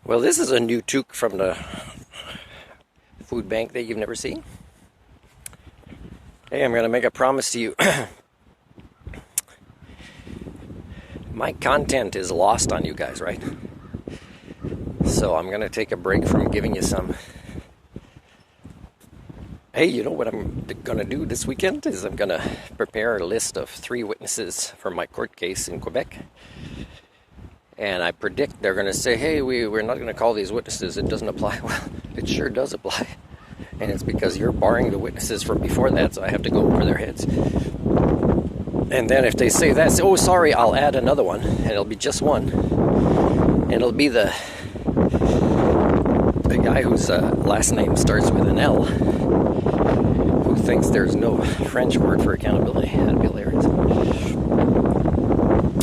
Well, this is a new toque from the food bank that you've never seen. Hey, I'm going to make a promise to you. My content is lost on you guys, right? So I'm going to take a break from giving you some. Hey, you know what I'm going to do this weekend is I'm going to prepare a list of 3 witnesses for my court case in Quebec. And I predict they're going to say, hey, we're not going to call these witnesses. It doesn't apply. Well, it sure does apply. And it's because you're barring the witnesses from before that, so I have to go over their heads. And then if they say that, oh, sorry, I'll add another one. And it'll be just one. And it'll be the guy whose last name starts with an L, who thinks there's no French word for accountability. That'd be hilarious.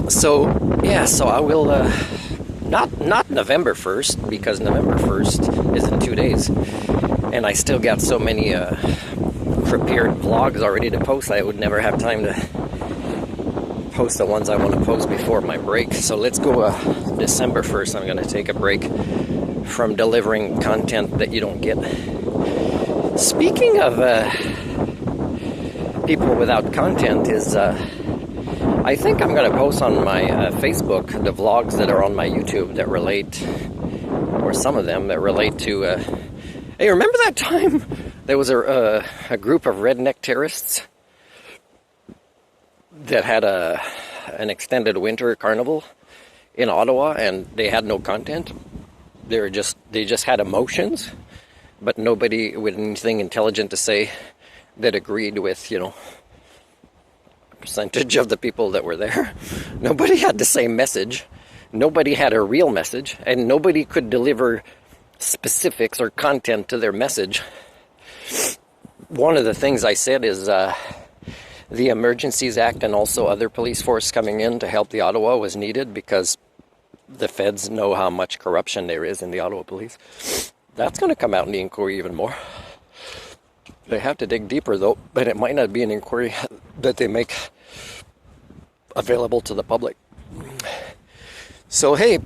So, yeah, so I will, not November 1st, because November 1st is in 2 days. And I still got so many prepared vlogs already to post, I would never have time to post the ones I want to post before my break. So let's go December 1st. I'm going to take a break from delivering content that you don't get. Speaking of people without content is... I think I'm going to post on my Facebook the vlogs that are on my YouTube that relate, or some of them that relate to... hey, remember that time there was a group of redneck terrorists that had an extended winter carnival in Ottawa, and they had no content? They just had emotions, but nobody with anything intelligent to say that agreed with, percentage of the people that were there. Nobody had the same message. Nobody had a real message, and nobody could deliver specifics or content to their message. One of the things I said is the Emergencies Act and also other police force coming in to help the Ottawa was needed because the feds know how much corruption there is in the Ottawa police. That's going to come out in the inquiry even more. They have to dig deeper, though, but it might not be an inquiry that they make available to the public. So, hey,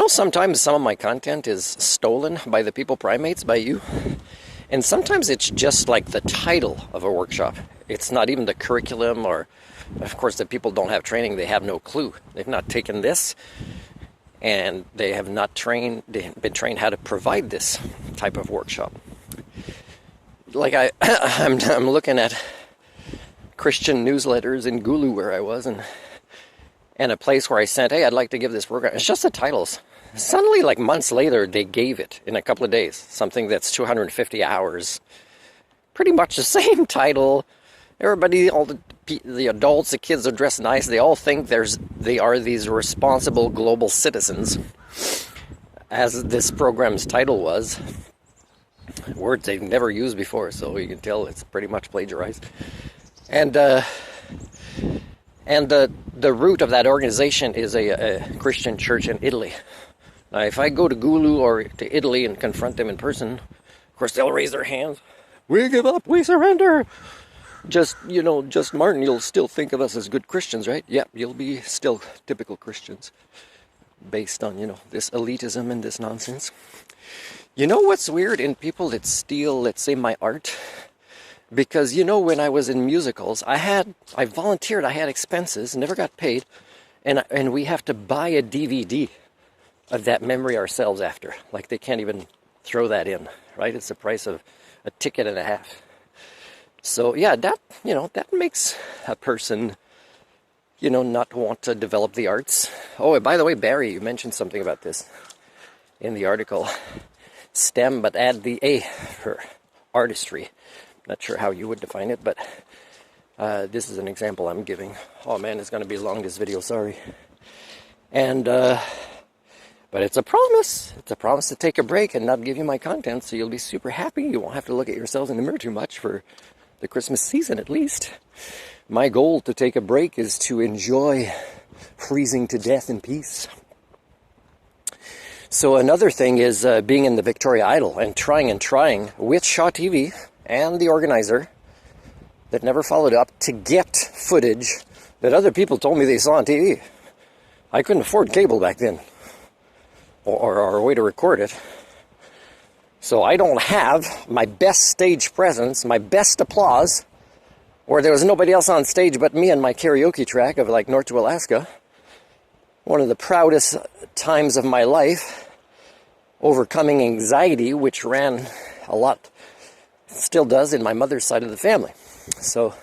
sometimes some of my content is stolen by the people primates, by you. And sometimes it's just like the title of a workshop. It's not even the curriculum, or, of course, the people don't have training. They have no clue. They've not taken this, and they have not been trained how to provide this type of workshop. Like I'm looking at Christian newsletters in Gulu where I was, and a place where I sent, hey, I'd like to give this program. It's just the titles. Suddenly, like months later, they gave it in a couple of days. Something that's 250 hours. Pretty much the same title. Everybody, all the adults, the kids are dressed nice. They all think they are these responsible global citizens, as this program's title was. Words they've never used before, so you can tell it's pretty much plagiarized. And the root of that organization is a Christian church in Italy. Now, if I go to Gulu or to Italy and confront them in person, of course they'll raise their hands. We give up, we surrender. Just Martin, you'll still think of us as good Christians, right? Yeah, you'll be still typical Christians based on, this elitism and this nonsense. You know what's weird in people that steal, let's say, my art? Because, when I was in musicals, I volunteered, I had expenses, never got paid, and we have to buy a DVD of that memory ourselves after. Like, they can't even throw that in, right? It's the price of a ticket and a half. So, yeah, that makes a person, not want to develop the arts. Oh, and by the way, Barry, you mentioned something about this in the article. STEM, but add the A for artistry. Not sure how you would define it, but this is an example I'm giving. Oh man, it's going to be long, this video, sorry. And, but it's a promise. It's a promise to take a break and not give you my content, so you'll be super happy. You won't have to look at yourselves in the mirror too much for the Christmas season, at least. My goal to take a break is to enjoy freezing to death in peace. So another thing is being in the Victoria Idol and trying with Shaw TV and the organizer that never followed up to get footage that other people told me they saw on TV. I couldn't afford cable back then. or a way to record it. So I don't have my best stage presence, my best applause, or there was nobody else on stage but me and my karaoke track of like North to Alaska. One of the proudest times of my life, overcoming anxiety, which ran a lot, still does, in my mother's side of the family. So,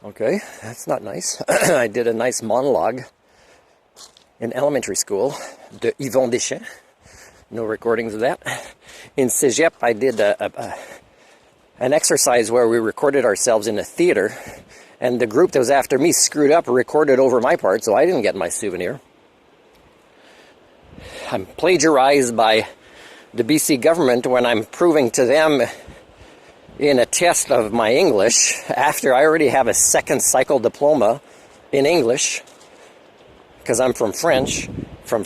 okay, that's not nice. I did a nice monologue in elementary school, de Yvon Deschamps. No recordings of that. In Cégep, I did an exercise where we recorded ourselves in a theater, and the group that was after me screwed up and recorded over my part, so I didn't get my souvenir. I'm plagiarized by the BC government when I'm proving to them in a test of my English, after I already have a second cycle diploma in English, because I'm from France, from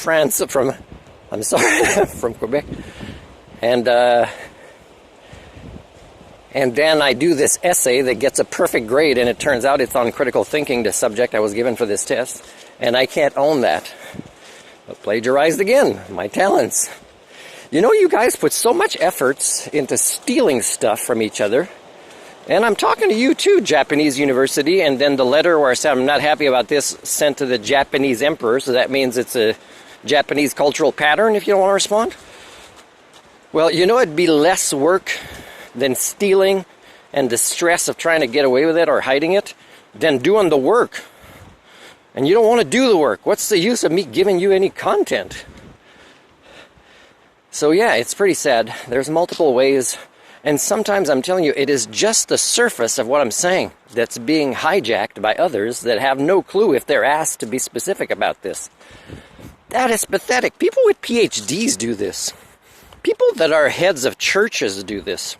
Quebec. And then I do this essay that gets a perfect grade, and it turns out it's on critical thinking, the subject I was given for this test, and I can't own that. But plagiarized again, my talents. You know, you guys put so much efforts into stealing stuff from each other, and I'm talking to you too, Japanese University, and then the letter where I said I'm not happy about this sent to the Japanese emperor, so that means it's a Japanese cultural pattern if you don't want to respond. Well, you know, it'd be less work than stealing and the stress of trying to get away with it or hiding it than doing the work. And you don't want to do the work. What's the use of me giving you any content? So yeah, it's pretty sad. There's multiple ways, and sometimes I'm telling you, it is just the surface of what I'm saying that's being hijacked by others that have no clue if they're asked to be specific about this. That is pathetic. People with PhDs do this. People that are heads of churches do this.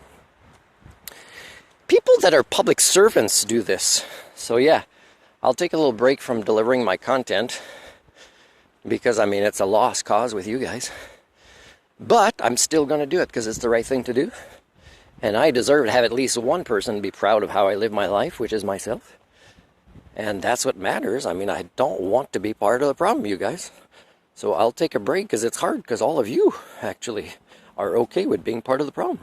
People that are public servants do this. So yeah, I'll take a little break from delivering my content because, I mean, it's a lost cause with you guys. But I'm still going to do it because it's the right thing to do. And I deserve to have at least one person be proud of how I live my life, which is myself. And that's what matters. I mean, I don't want to be part of the problem, you guys. So I'll take a break because it's hard, because all of you actually are okay with being part of the problem.